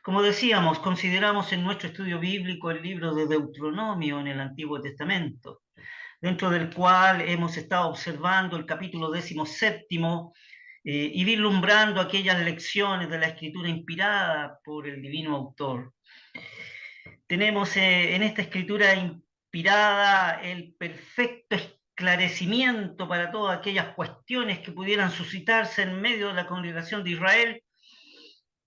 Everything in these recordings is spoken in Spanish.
Como decíamos, consideramos en nuestro estudio bíblico el libro de Deuteronomio en el Antiguo Testamento, dentro del cual hemos estado observando el capítulo 17 y vislumbrando aquellas lecciones de la escritura inspirada por el divino autor. Tenemos en esta escritura inspirada el perfecto esclarecimiento para todas aquellas cuestiones que pudieran suscitarse en medio de la congregación de Israel,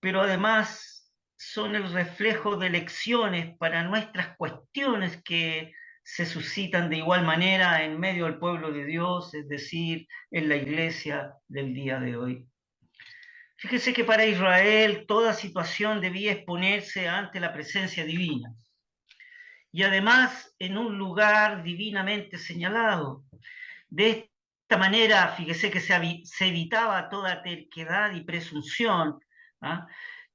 pero además son el reflejo de lecciones para nuestras cuestiones que se suscitan de igual manera en medio del pueblo de Dios, es decir, en la iglesia del día de hoy. Fíjese que para Israel toda situación debía exponerse ante la presencia divina y además en un lugar divinamente señalado. De esta manera, fíjese que se evitaba toda terquedad y presunción, ¿ah?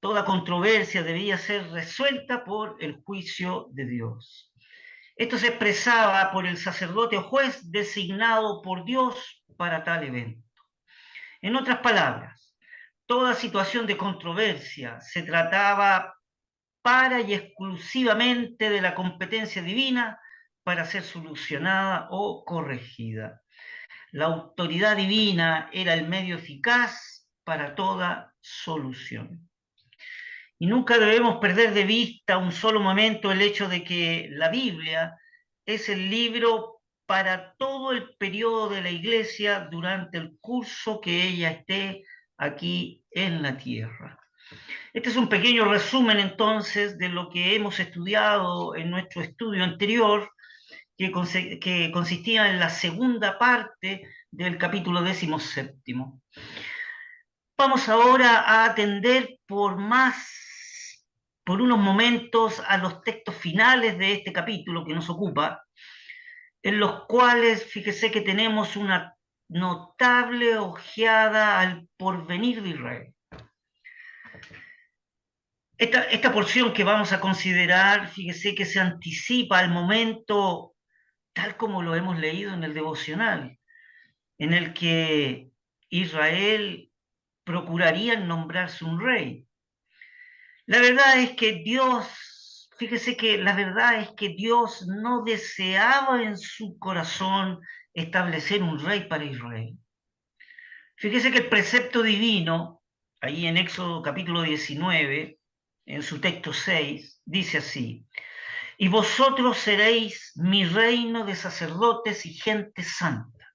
Toda controversia debía ser resuelta por el juicio de Dios. Esto se expresaba por el sacerdote o juez designado por Dios para tal evento. En otras palabras, toda situación de controversia se trataba para y exclusivamente de la competencia divina para ser solucionada o corregida. La autoridad divina era el medio eficaz para toda solución. Y nunca debemos perder de vista un solo momento el hecho de que la Biblia es el libro para todo el periodo de la iglesia durante el curso que ella esté aquí en la tierra. Este es un pequeño resumen entonces de lo que hemos estudiado en nuestro estudio anterior, que consistía en la segunda parte del capítulo 17. Vamos ahora a atender por unos momentos a los textos finales de este capítulo que nos ocupa, en los cuales, fíjese que tenemos una notable ojeada al porvenir de Israel. Esta porción que vamos a considerar, fíjese que se anticipa al momento tal como lo hemos leído en el devocional, en el que Israel procuraría nombrarse un rey. La verdad es que Dios, fíjese que la verdad es que Dios no deseaba en su corazón establecer un rey para Israel. Fíjese que el precepto divino, ahí en Éxodo capítulo 19, en su texto 6, dice así: y vosotros seréis mi reino de sacerdotes y gente santa.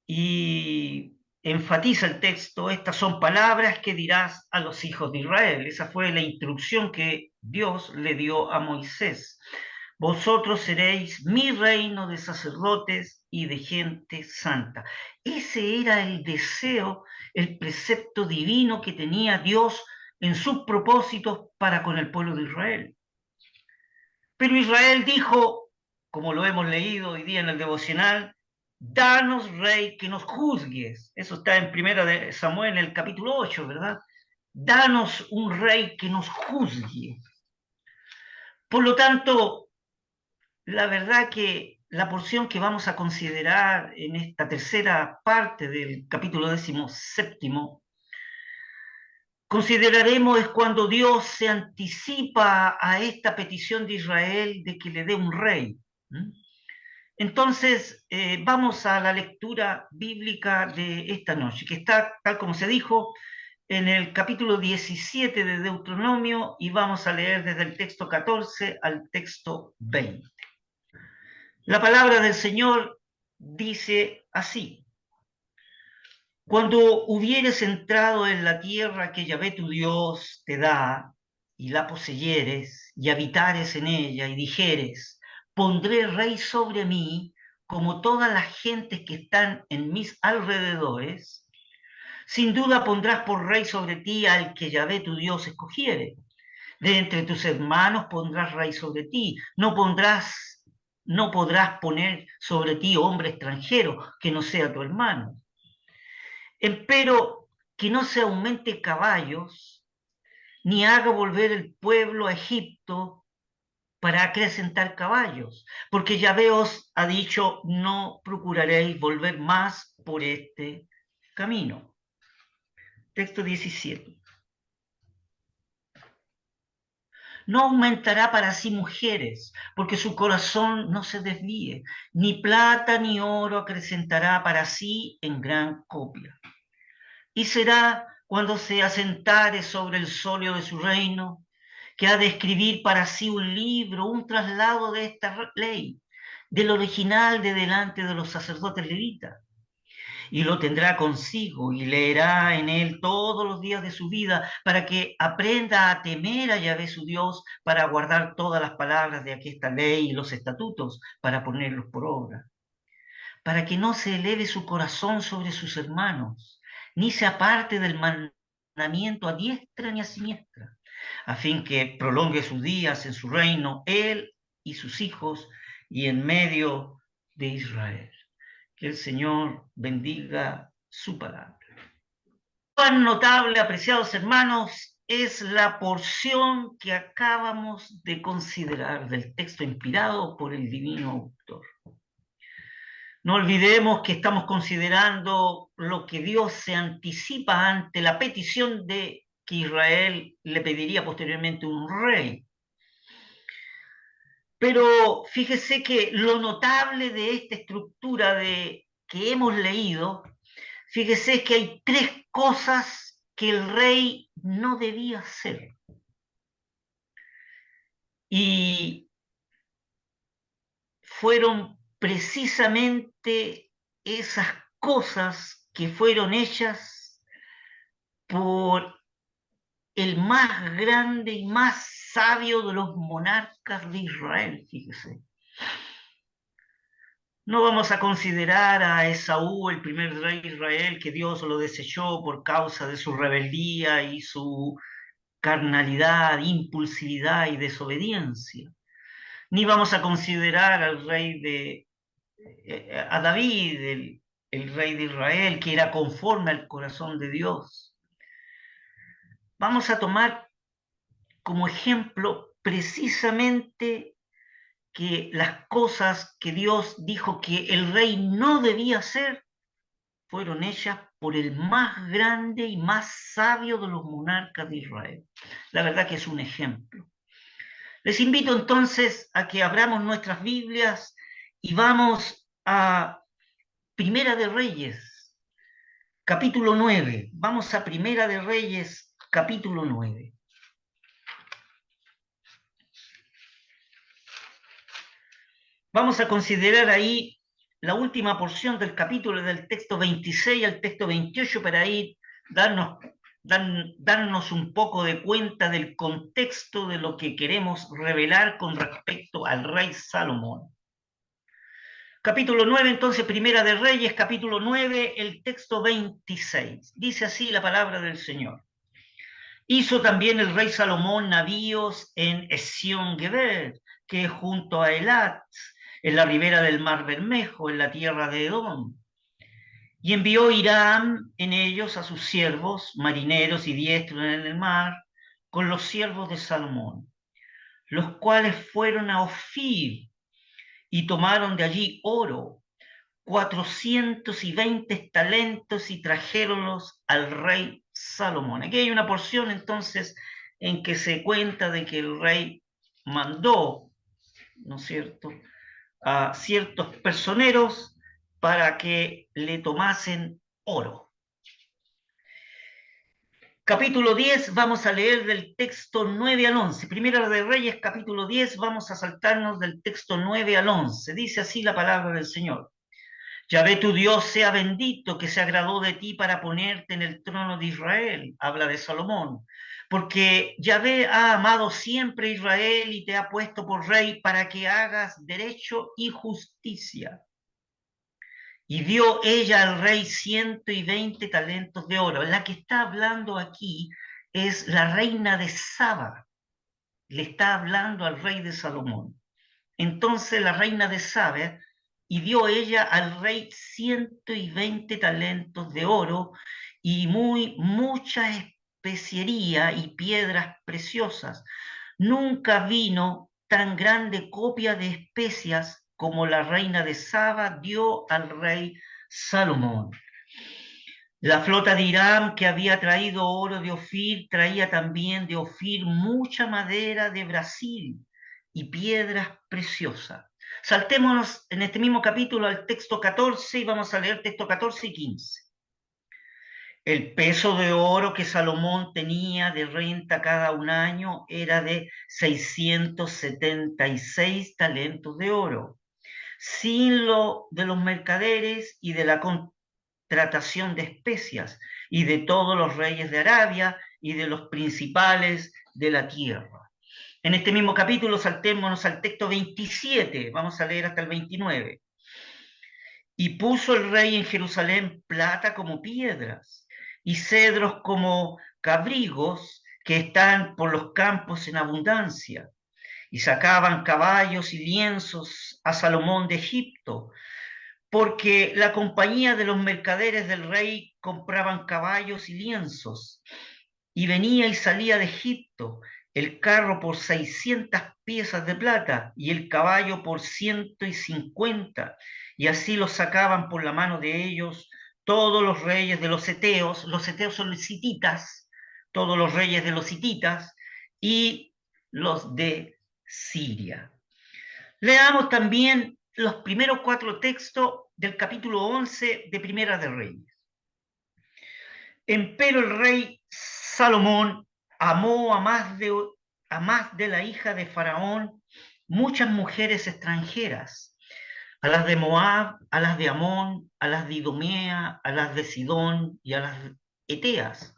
Y enfatiza el texto: estas son palabras que dirás a los hijos de Israel. Esa fue la instrucción que Dios le dio a Moisés. Vosotros seréis mi reino de sacerdotes y de gente santa. Ese era el deseo, el precepto divino que tenía Dios en sus propósitos para con el pueblo de Israel. Pero Israel dijo, como lo hemos leído hoy día en el devocional: danos rey que nos juzgues. Eso está en Primera de Samuel, en el capítulo 8, ¿verdad? Danos un rey que nos juzgue. Por lo tanto, la verdad que la porción que vamos a considerar en esta tercera parte del capítulo 17, consideraremos es cuando Dios se anticipa a esta petición de Israel de que le dé un rey. Entonces, vamos a la lectura bíblica de esta noche, que está, tal como se dijo, en el capítulo 17 de Deuteronomio, y vamos a leer desde el texto 14 al texto 20. La palabra del Señor dice así: cuando hubieres entrado en la tierra que Yahvé tu Dios te da, y la poseyeres, y habitares en ella, y dijeres: pondré rey sobre mí, como todas las gentes que están en mis alrededores, sin duda pondrás por rey sobre ti al que Yahvé tu Dios escogiere. De entre tus hermanos pondrás rey sobre ti, no podrás poner sobre ti hombre extranjero que no sea tu hermano. Empero que no se aumente caballos, ni haga volver el pueblo a Egipto para acrecentar caballos, porque Yahvé os ha dicho: no procuraréis volver más por este camino. Texto 17. No aumentará para sí mujeres, porque su corazón no se desvíe, ni plata ni oro acrecentará para sí en gran copia. Y será cuando se asentare sobre el solio de su reino, que ha de escribir para sí un libro, un traslado de esta ley, del original de delante de los sacerdotes levitas, y lo tendrá consigo y leerá en él todos los días de su vida para que aprenda a temer a Yahvé su Dios, para guardar todas las palabras de esta ley y los estatutos, para ponerlos por obra, para que no se eleve su corazón sobre sus hermanos, ni se aparte del mandamiento a diestra ni a siniestra, a fin que prolongue sus días en su reino, él y sus hijos, y en medio de Israel. Que el Señor bendiga su palabra. Cuán notable, apreciados hermanos, es la porción que acabamos de considerar del texto inspirado por el divino autor. No olvidemos que estamos considerando lo que Dios se anticipa ante la petición de que Israel le pediría posteriormente un rey. Pero fíjese que lo notable de esta estructura que hemos leído, fíjese que hay tres cosas que el rey no debía hacer. Y fueron precisamente esas cosas que fueron hechas por el más grande y más sabio de los monarcas de Israel, fíjese. No vamos a considerar a Esaú, el primer rey de Israel, que Dios lo desechó por causa de su rebeldía y su carnalidad, impulsividad y desobediencia. Ni vamos a considerar al a David, el rey de Israel, que era conforme al corazón de Dios. Vamos a tomar como ejemplo precisamente que las cosas que Dios dijo que el rey no debía hacer fueron hechas por el más grande y más sabio de los monarcas de Israel. La verdad que es un ejemplo. Les invito entonces a que abramos nuestras Biblias y vamos a Primera de Reyes, capítulo 9. Vamos a Primera de Reyes, capítulo 9. Vamos a considerar ahí la última porción del capítulo, del texto 26 al texto 28, para ir darnos un poco de cuenta del contexto de lo que queremos revelar con respecto al rey Salomón. Capítulo 9, entonces, Primera de Reyes, capítulo 9, el texto 26. Dice así la palabra del Señor. Hizo también el rey Salomón navíos en Esión-Geber, que es junto a Elat, en la ribera del mar Bermejo, en la tierra de Edom. Y envió Hiram en ellos a sus siervos, marineros y diestros en el mar, con los siervos de Salomón, los cuales fueron a Ofir y tomaron de allí oro, 420 talentos, y trajeronlos al rey Salomón. Aquí hay una porción entonces en que se cuenta de que el rey mandó, ¿no es cierto?, a ciertos personeros para que le tomasen oro. Capítulo 10, vamos a leer del texto 9 al 11. Primera de Reyes, capítulo 10, vamos a saltarnos del texto 9 al 11. Dice así la palabra del Señor. Yahvé tu Dios sea bendito, que se agradó de ti para ponerte en el trono de Israel. Habla de Salomón. Porque Yahvé ha amado siempre a Israel y te ha puesto por rey para que hagas derecho y justicia. Y dio ella al rey 120 talentos de oro. La que está hablando aquí es la reina de Saba. Le está hablando al rey de Salomón. Entonces la reina de Saba, y dio ella al rey 120 talentos de oro y mucha especiería y piedras preciosas. Nunca vino tan grande copia de especias como la reina de Saba dio al rey Salomón. La flota de Hiram, que había traído oro de Ofir, traía también de Ofir mucha madera de Brasil y piedras preciosas. Saltémonos en este mismo capítulo al texto 14 y vamos a leer texto 14 y 15. El peso de oro que Salomón tenía de renta cada un año era de 676 talentos de oro, sin lo de los mercaderes y de la contratación de especias, y de todos los reyes de Arabia y de los principales de la tierra. En este mismo capítulo saltémonos al texto 27, vamos a leer hasta el 29. Y puso el rey en Jerusalén plata como piedras y cedros como cabrigos que están por los campos en abundancia. Y sacaban caballos y lienzos a Salomón de Egipto, porque la compañía de los mercaderes del rey compraban caballos y lienzos. Y venía y salía de Egipto el carro por 600 piezas de plata y el caballo por 150, y así los sacaban por la mano de ellos todos los reyes de los heteos son los hititas, todos los reyes de los hititas y los de Siria. Leamos también los primeros 4 textos del capítulo 11 de Primera de Reyes. Empero el rey Salomón amó a más de la hija de Faraón muchas mujeres extranjeras, a las de Moab, a las de Amón, a las de Idumea, a las de Sidón y a las Eteas,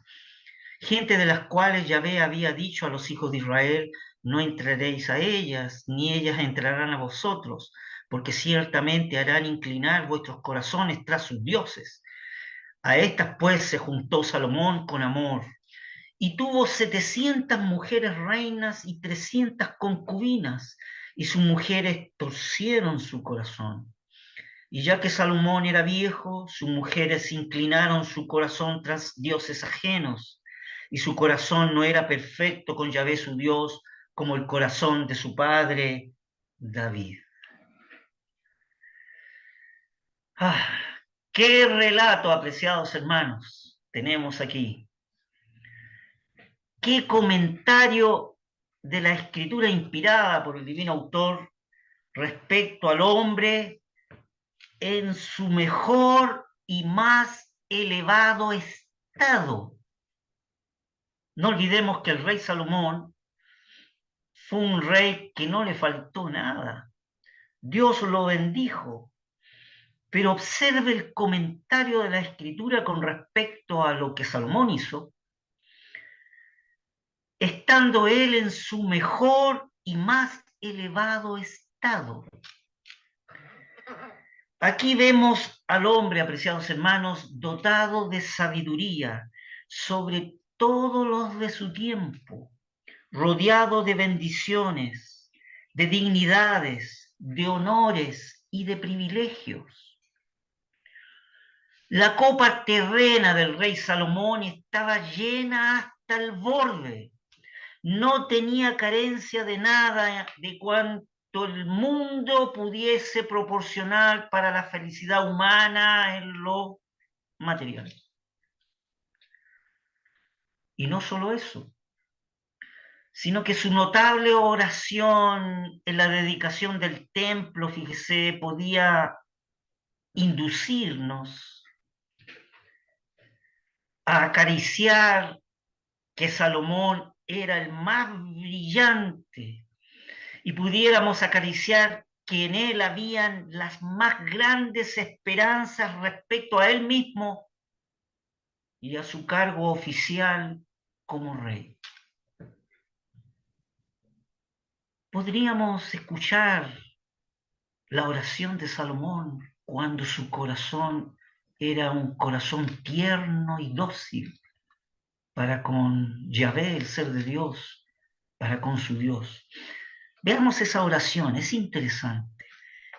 gente de las cuales Yahvé había dicho a los hijos de Israel: no entraréis a ellas, ni ellas entrarán a vosotros, porque ciertamente harán inclinar vuestros corazones tras sus dioses. A estas pues se juntó Salomón con amor, y tuvo 700 mujeres reinas y 300 concubinas, y sus mujeres torcieron su corazón. Y ya que Salomón era viejo, sus mujeres inclinaron su corazón tras dioses ajenos, y su corazón no era perfecto con Yahvé su Dios, como el corazón de su padre David. Ah, qué relato, apreciados hermanos, tenemos aquí. Qué comentario de la escritura inspirada por el divino autor respecto al hombre en su mejor y más elevado estado. No olvidemos que el rey Salomón fue un rey que no le faltó nada. Dios lo bendijo. Pero observe el comentario de la escritura con respecto a lo que Salomón hizo, estando él en su mejor y más elevado estado. Aquí vemos al hombre, apreciados hermanos, dotado de sabiduría sobre todos los de su tiempo, rodeado de bendiciones, de dignidades, de honores y de privilegios. La copa terrena del rey Salomón estaba llena hasta el borde. No tenía carencia de nada de cuanto el mundo pudiese proporcionar para la felicidad humana en lo material. Y no solo eso, sino que su notable oración en la dedicación del templo, fíjese, podía inducirnos a acariciar que Salomón era el más brillante y pudiéramos acariciar que en él habían las más grandes esperanzas respecto a él mismo y a su cargo oficial como rey. Podríamos escuchar la oración de Salomón cuando su corazón era un corazón tierno y dócil para con Yahvé, el ser de Dios, para con su Dios. Veamos esa oración, es interesante.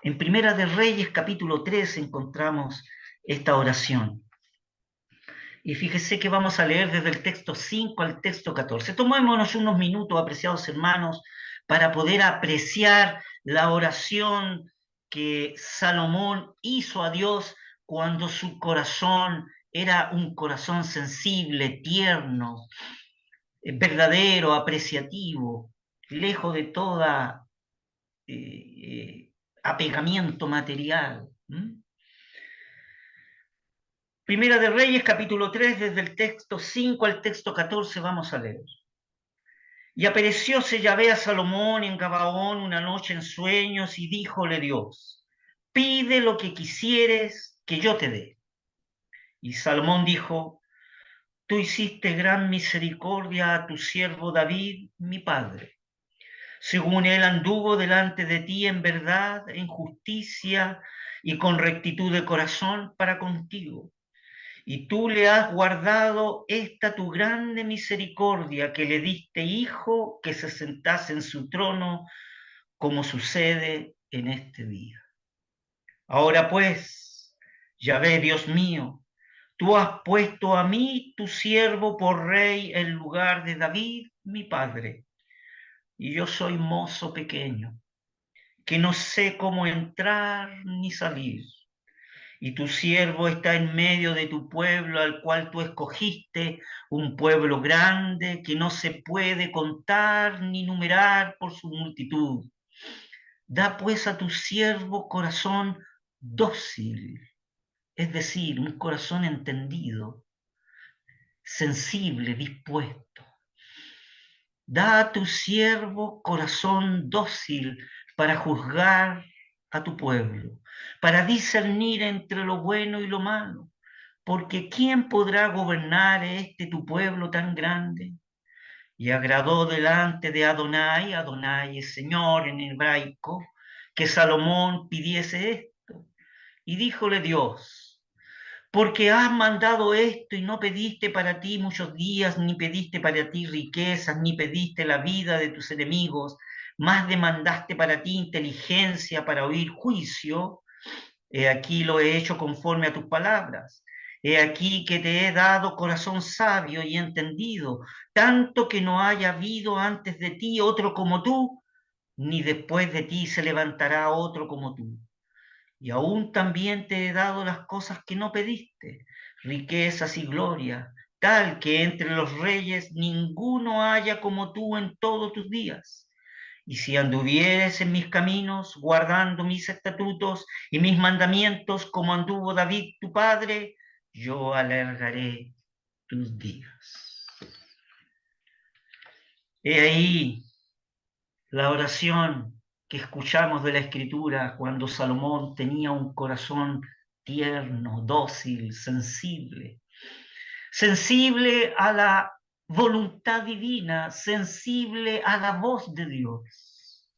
En Primera de Reyes, capítulo 3, encontramos esta oración. Y fíjese que vamos a leer desde el texto 5 al texto 14. Tomémonos unos minutos, apreciados hermanos, para poder apreciar la oración que Salomón hizo a Dios cuando su corazón era un corazón sensible, tierno, verdadero, apreciativo, lejos de toda apegamiento material. Primera de Reyes, capítulo 3, desde el texto 5 al texto 14, vamos a leer. Y aparecióse Yahvé a Salomón en Gabaón una noche en sueños, y díjole Dios: pide lo que quisieres que yo te dé. Y Salomón dijo: tú hiciste gran misericordia a tu siervo David, mi padre, según él anduvo delante de ti en verdad, en justicia y con rectitud de corazón para contigo. Y tú le has guardado esta tu grande misericordia, que le diste hijo que se sentase en su trono, como sucede en este día. Ahora pues, Yahvé, Dios mío, tú has puesto a mí, tu siervo, por rey en lugar de David, mi padre, y yo soy mozo pequeño, que no sé cómo entrar ni salir. Y tu siervo está en medio de tu pueblo, al cual tú escogiste, un pueblo grande que no se puede contar ni numerar por su multitud. Da pues a tu siervo corazón dócil, es decir, un corazón entendido, sensible, dispuesto. Da a tu siervo corazón dócil para juzgar a tu pueblo, para discernir entre lo bueno y lo malo, porque ¿quién podrá gobernar este tu pueblo tan grande? Y agradó delante de Adonai, Adonai es Señor en hebraico, que Salomón pidiese esto. Y díjole Dios: porque has mandado esto y no pediste para ti muchos días, ni pediste para ti riquezas, ni pediste la vida de tus enemigos, más demandaste para ti inteligencia para oír juicio. He aquí lo he hecho conforme a tus palabras. He aquí que te he dado corazón sabio y entendido, tanto que no haya habido antes de ti otro como tú, ni después de ti se levantará otro como tú. Y aún también te he dado las cosas que no pediste, riquezas y gloria, tal que entre los reyes ninguno haya como tú en todos tus días. Y si anduvieres en mis caminos, guardando mis estatutos y mis mandamientos, como anduvo David tu padre, yo alargaré tus días. He ahí la oración que escuchamos de la Escritura cuando Salomón tenía un corazón tierno, dócil, sensible, sensible a la voluntad divina, sensible a la voz de Dios.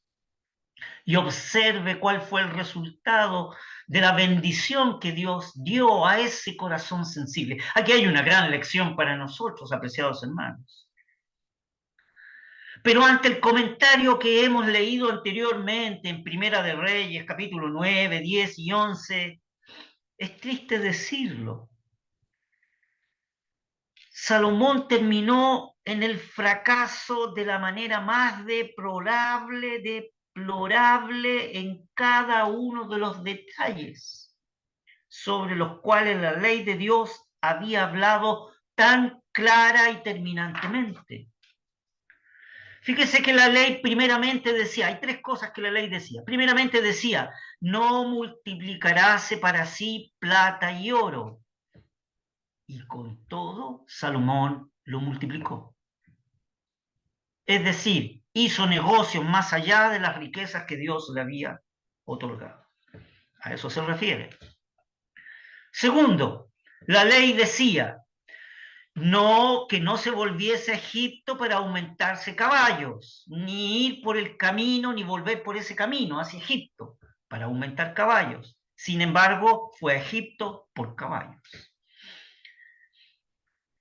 Y observe cuál fue el resultado de la bendición que Dios dio a ese corazón sensible. Aquí hay una gran lección para nosotros, apreciados hermanos. Pero ante el comentario que hemos leído anteriormente en Primera de Reyes, capítulo 9, 10 y 11, es triste decirlo. Salomón terminó en el fracaso de la manera más deplorable en cada uno de los detalles sobre los cuales la ley de Dios había hablado tan clara y terminantemente. Fíjese que la ley primeramente decía, hay tres cosas que la ley decía. Primeramente decía: no multiplicaráse para sí plata y oro. Y con todo, Salomón lo multiplicó. Es decir, hizo negocios más allá de las riquezas que Dios le había otorgado. A eso se refiere. Segundo, la ley decía: no, que no se volviese a Egipto para aumentarse caballos, ni ir por el camino, ni volver por ese camino hacia Egipto para aumentar caballos. Sin embargo, fue a Egipto por caballos.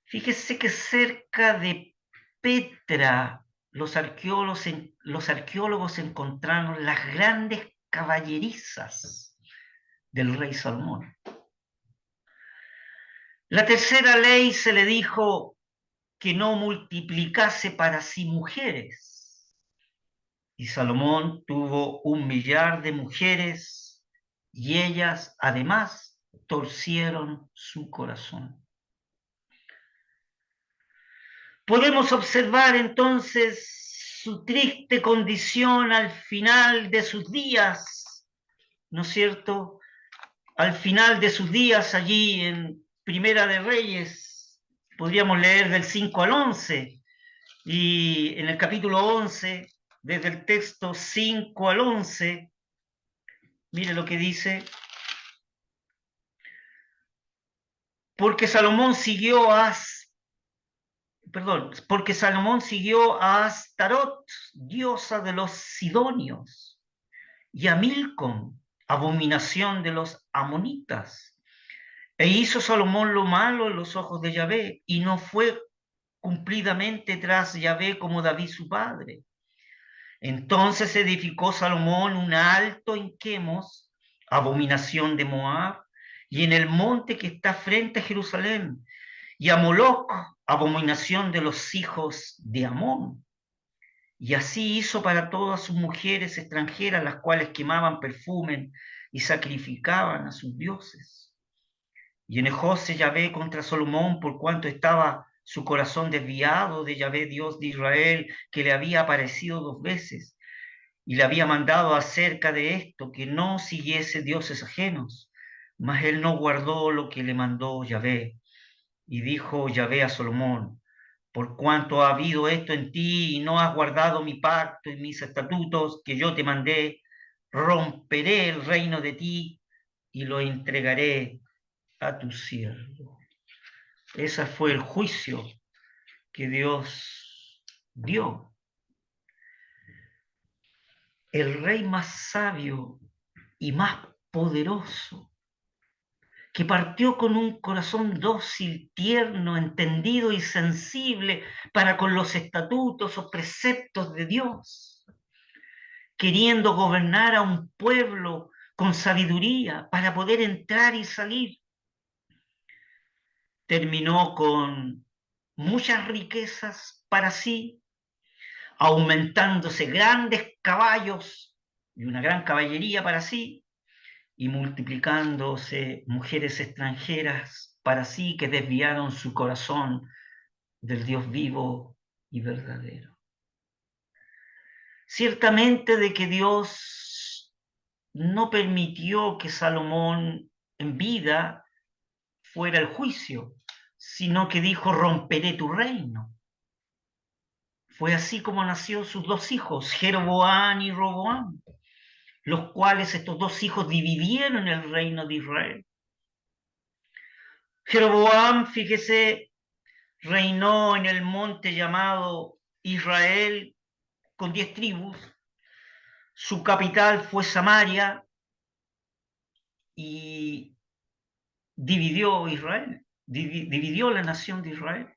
Fíjese que cerca de Petra los arqueólogos encontraron las grandes caballerizas del rey Salomón. La tercera ley se le dijo que no multiplicase para sí mujeres. Y Salomón tuvo 1,000,000 de mujeres, y ellas además torcieron su corazón. Podemos observar entonces su triste condición al final de sus días, ¿no es cierto? Al final de sus días allí en Primera de Reyes, podríamos leer del 5 al 11, y en el capítulo 11, desde el texto 5 al 11, mire lo que dice: porque Salomón siguió a porque Salomón siguió a Astarot, diosa de los sidonios, y a Milcom, abominación de los amonitas. E hizo Salomón lo malo en los ojos de Yahvé, y no fue cumplidamente tras Yahvé como David su padre. Entonces edificó Salomón un alto en Quemos, abominación de Moab, y en el monte que está frente a Jerusalén, y a Moloc, abominación de los hijos de Amón. Y así hizo para todas sus mujeres extranjeras, las cuales quemaban perfume y sacrificaban a sus dioses. Y enejóse Yahvé contra Salomón por cuanto estaba su corazón desviado de Yahvé, Dios de Israel, que le había aparecido 2 veces, y le había mandado acerca de esto, que no siguiese dioses ajenos. Mas él no guardó lo que le mandó Yahvé. Y dijo Yahvé a Salomón: por cuanto ha habido esto en ti y no has guardado mi pacto y mis estatutos que yo te mandé, romperé el reino de ti y lo entregaré a tu siervo. Ese fue el juicio que Dios dio. El rey más sabio y más poderoso, que partió con un corazón dócil, tierno, entendido y sensible para con los estatutos o preceptos de Dios, queriendo gobernar a un pueblo con sabiduría para poder entrar y salir, terminó con muchas riquezas para sí, aumentándose grandes caballos y una gran caballería para sí, y multiplicándose mujeres extranjeras para sí que desviaron su corazón del Dios vivo y verdadero. Ciertamente de que Dios no permitió que Salomón en vida fuera el juicio, sino que dijo: romperé tu reino. Fue así como nació sus 2 hijos, Jeroboam y Roboam, los cuales estos 2 hijos dividieron el reino de Israel. Jeroboam, fíjese, reinó en el monte llamado Israel con 10 tribus. Su capital fue Samaria y dividió Israel, dividió la nación de Israel.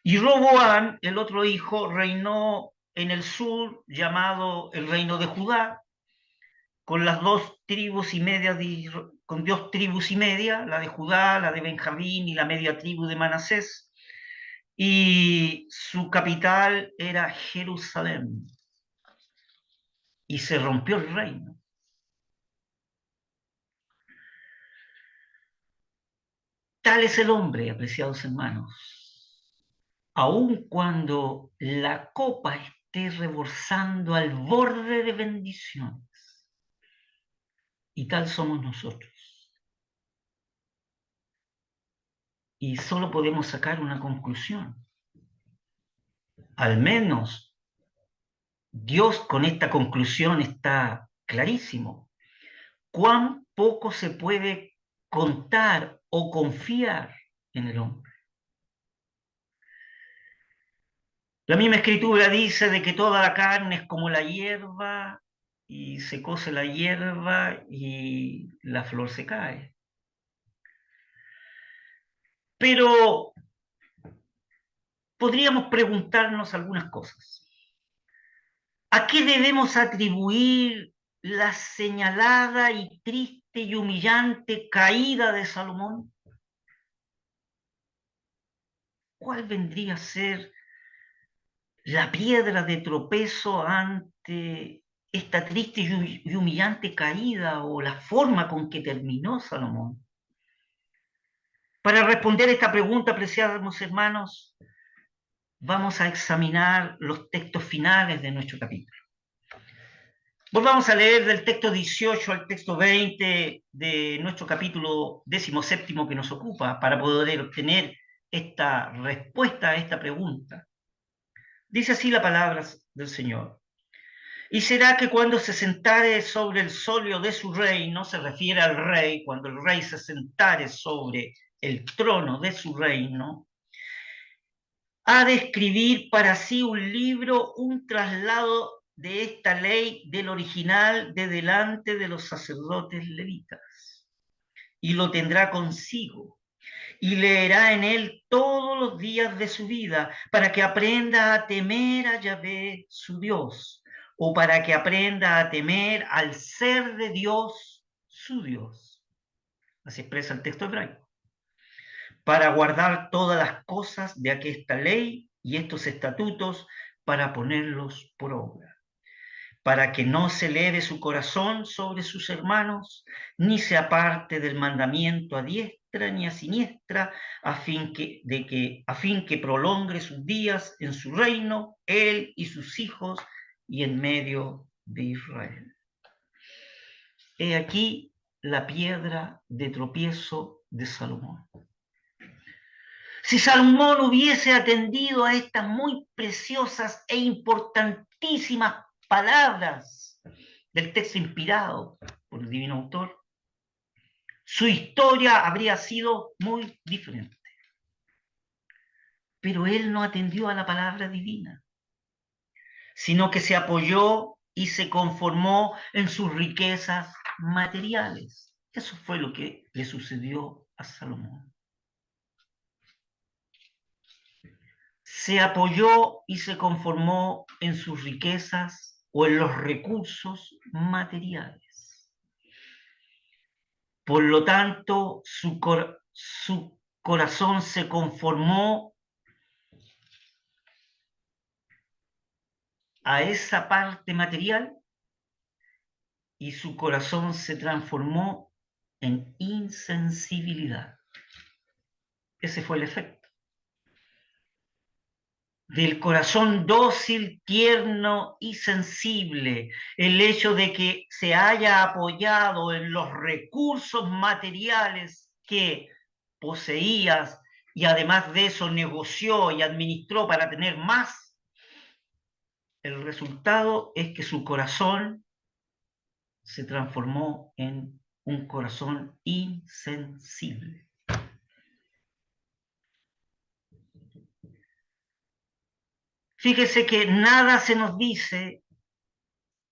Y Roboam, el otro hijo, reinó en el sur, llamado el reino de Judá, con las 2 tribus y media, con 2 tribus y media, la de Judá, la de Benjamín y la media tribu de Manasés, y su capital era Jerusalén, y se rompió el reino. Tal es el hombre, apreciados hermanos, aun cuando la copa esté rebosando al borde de bendiciones, y tal somos nosotros. Y solo podemos sacar una conclusión. Al menos Dios con esta conclusión está clarísimo. Cuán poco se puede contar o confiar en el hombre. La misma escritura dice de que toda la carne es como la hierba, y se cose la hierba y la flor se cae. Pero podríamos preguntarnos algunas cosas. ¿A qué debemos atribuir la señalada y triste y humillante caída de Salomón? ¿Cuál vendría a ser la piedra de tropezo ante esta triste y humillante caída, o la forma con que terminó Salomón? Para responder esta pregunta, apreciados hermanos, vamos a examinar los textos finales de nuestro capítulo. Volvamos a leer del texto 18 al texto 20 de nuestro capítulo 17 que nos ocupa para poder obtener esta respuesta a esta pregunta. Dice así la palabra del Señor. Y será que cuando se sentare sobre el solio de su reino, se refiere al rey, cuando el rey se sentare sobre el trono de su reino, ha de escribir para sí un libro, un traslado de esta ley del original de delante de los sacerdotes levitas, y lo tendrá consigo, y leerá en él todos los días de su vida, para que aprenda a temer a Yahvé su Dios, o para que aprenda a temer al ser de Dios su Dios. Así expresa el texto hebraico. Para guardar todas las cosas de aquesta ley y estos estatutos, para ponerlos por obra, para que no se eleve su corazón sobre sus hermanos, ni se aparte del mandamiento a diestra ni a siniestra, a fin que prolongue sus días en su reino, él y sus hijos, y en medio de Israel. He aquí la piedra de tropiezo de Salomón. Si Salomón hubiese atendido a estas muy preciosas e importantísimas palabras del texto inspirado por el divino autor, su historia habría sido muy diferente. Pero él no atendió a la palabra divina, sino que se apoyó y se conformó en sus riquezas materiales. Eso fue lo que le sucedió a Salomón. Se apoyó y se conformó en sus riquezas o en los recursos materiales. Por lo tanto, su corazón se conformó a esa parte material y su corazón se transformó en insensibilidad. Ese fue el efecto. Del corazón dócil, tierno y sensible, el hecho de que se haya apoyado en los recursos materiales que poseías y además de eso negoció y administró para tener más, el resultado es que su corazón se transformó en un corazón insensible. Fíjese que nada se nos dice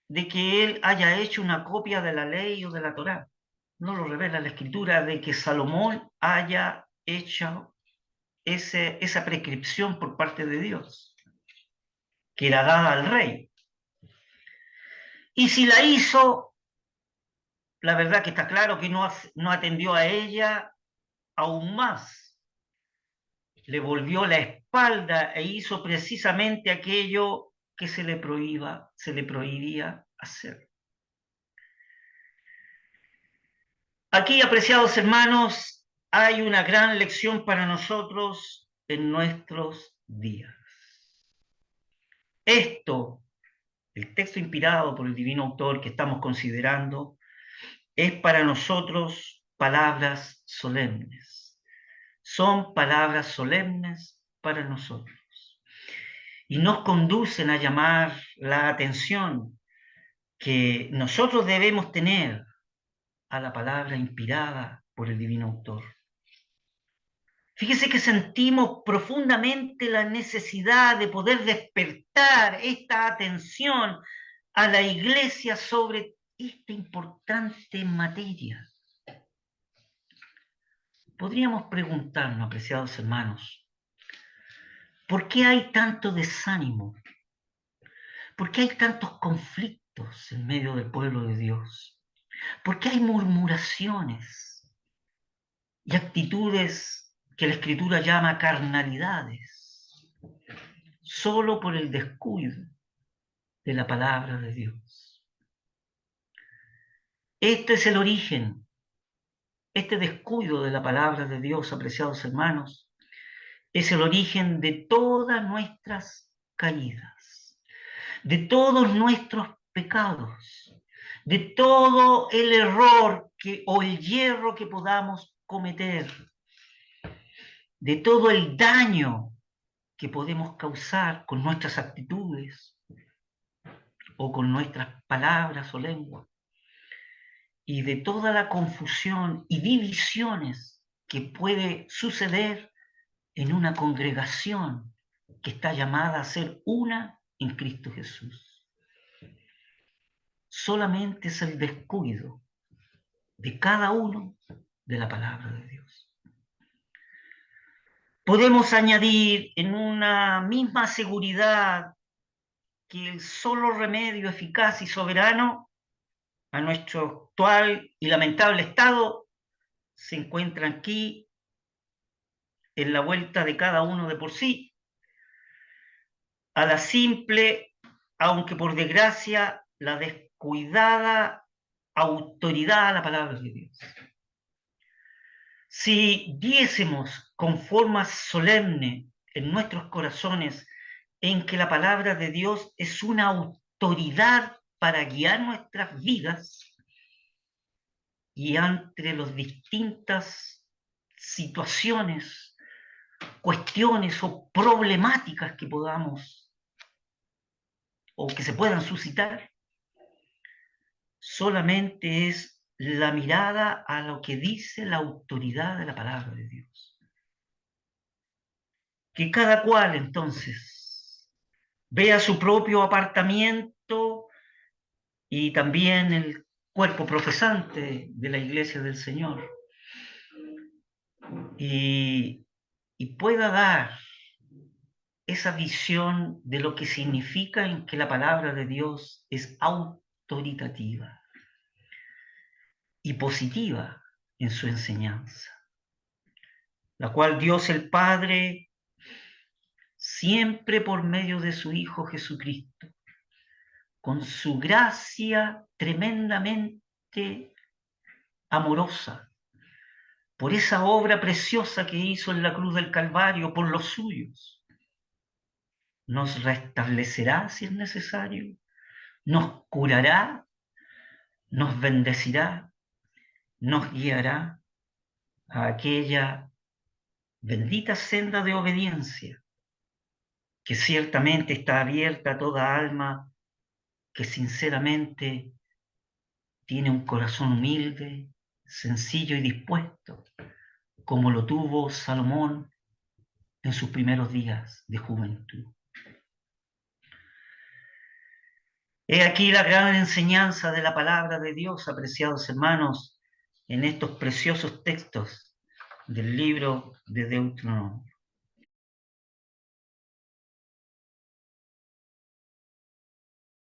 de que él haya hecho una copia de la ley o de la Torá. No lo revela la escritura de que Salomón haya hecho esa prescripción por parte de Dios, que era dada al rey. Y si la hizo, la verdad que está claro que no atendió a ella aún más. Le volvió la espalda e hizo precisamente aquello que se le prohibía hacer. Aquí, apreciados hermanos, hay una gran lección para nosotros en nuestros días. Esto, el texto inspirado por el divino autor que estamos considerando, es para nosotros palabras solemnes. Son palabras solemnes para nosotros. Y nos conducen a llamar la atención que nosotros debemos tener a la palabra inspirada por el divino autor. Fíjese que sentimos profundamente la necesidad de poder despertar esta atención a la iglesia sobre esta importante materia. Podríamos preguntarnos, apreciados hermanos, ¿por qué hay tanto desánimo? ¿Por qué hay tantos conflictos en medio del pueblo de Dios? ¿Por qué hay murmuraciones y actitudes que la Escritura llama carnalidades? Solo por el descuido de la palabra de Dios. Este es el origen, este descuido de la palabra de Dios, apreciados hermanos, es el origen de todas nuestras caídas, de todos nuestros pecados, de todo el error o el hierro que podamos cometer, de todo el daño que podemos causar con nuestras actitudes o con nuestras palabras o lengua, y de toda la confusión y divisiones que puede suceder en una congregación que está llamada a ser una en Cristo Jesús. Solamente es el descuido de cada uno de la palabra de Dios. Podemos añadir en una misma seguridad que el solo remedio eficaz y soberano a nuestro actual y lamentable estado se encuentra aquí en la vuelta de cada uno de por sí, a la simple, aunque por desgracia, la descuidada autoridad a la palabra de Dios. Si diésemos con forma solemne en nuestros corazones en que la palabra de Dios es una autoridad para guiar nuestras vidas y entre las distintas situaciones, cuestiones o problemáticas que podamos o que se puedan suscitar, solamente es la mirada a lo que dice la autoridad de la palabra de Dios. Que cada cual entonces vea su propio apartamiento y también el cuerpo profesante de la iglesia del Señor y pueda dar esa visión de lo que significa en que la palabra de Dios es autoritativa y positiva en su enseñanza, la cual Dios el Padre, siempre por medio de su Hijo Jesucristo, con su gracia tremendamente amorosa, por esa obra preciosa que hizo en la cruz del Calvario por los suyos, nos restablecerá si es necesario, nos curará, nos bendecirá, nos guiará a aquella bendita senda de obediencia que ciertamente está abierta a toda alma que sinceramente tiene un corazón humilde, sencillo y dispuesto, como lo tuvo Salomón en sus primeros días de juventud. He aquí la gran enseñanza de la palabra de Dios, apreciados hermanos, en estos preciosos textos del libro de Deuteronomio.